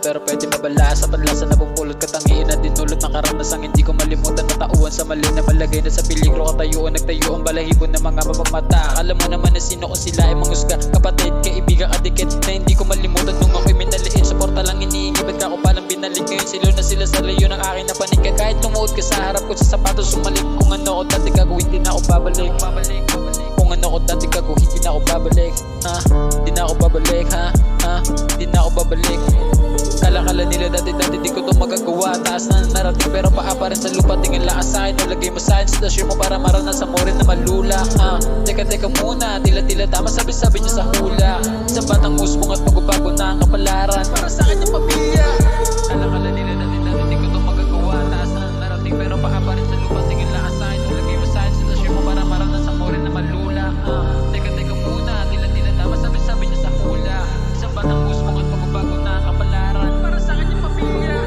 pero pwede mabala. Sa panlasa na pupulot katangiin na dinulot ng karanasang hindi ko malimutan. Natauan sa mali na malagay na sa peligro. Katayuan nagtayo ang balahibo ng mga mapagmata. Alam mo naman na sino kung sila ay mangusga. Kapatid, kaibigan, kadikit na hindi ko malimutan nung ako'y minaliit. Suporta lang iniingi, ba't ka ko palang binalik. Ngayon silo na sila sa layo ng akin na panig ka. Kahit tumuod ka sa harap ko sa sapatos sumalik. Kung ano ko dati gagawin, di na ako babalik. Kung ano ko dati gagawin, di na ako babalik. Di na ako babalik, di na ako babalik. Kala nila dati di ko to magagawa. Taas na narating pero paa pa rin sa lupa. Tingin lang sa akin, nalagay mo sa akin stasyon mo para maranasan mo rin na malula. Teka muna, tila tama sabi niya sa hula. Sa batang usbong at magbabago na ang kapalaran. Para sa akin yung pamilya. Kala nila dati di ko to magagawa. Taas na narating pero paa pa rin sa lupa. Tingin lang sa akin, nalagay mo sa akin stasyon mo para maranasan mo rin na malula. Teka muna, tila tama sabi niya sa hula. Sa batang usbong at magbabago na ang kapalaran. Para sa akin yung pamilya.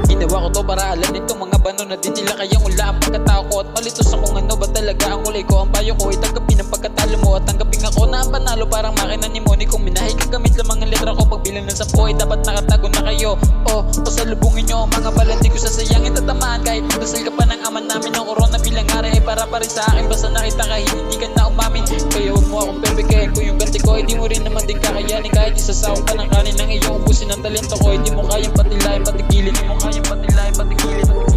Ginawa ko to para alam nitong mga bano na di nila kayang ula ang pagkatao ko. At malitos akong ano ba talaga ang kulay ko. Ang payo ko ay tanggapin ang pagkatalo mo. At tanggapin ako na ang panalo parang makina ni Moni. Kung minahay kagamit lamang ang letra ko. Pagbilang ng 10 ay dapat nakatago na kayo. O salubungin nyo ang mga balandi ko sasayangin tatamaan. Kahit magdasal ka pa ng aman namin ng corona bilang ari ay para pa rin sa akin. Basta nakita ka hindi ka na umamin. Kaya huwag mo akong perbikahin ko yung ganti ko. Hindi mo rin naman din kakayanin. Kahit isasawang ka ng kanin ng iyong ubusin ng talento ko. Hindi mo kayang patilayin patigilin. Hindi mo kayang patilayin patigilin.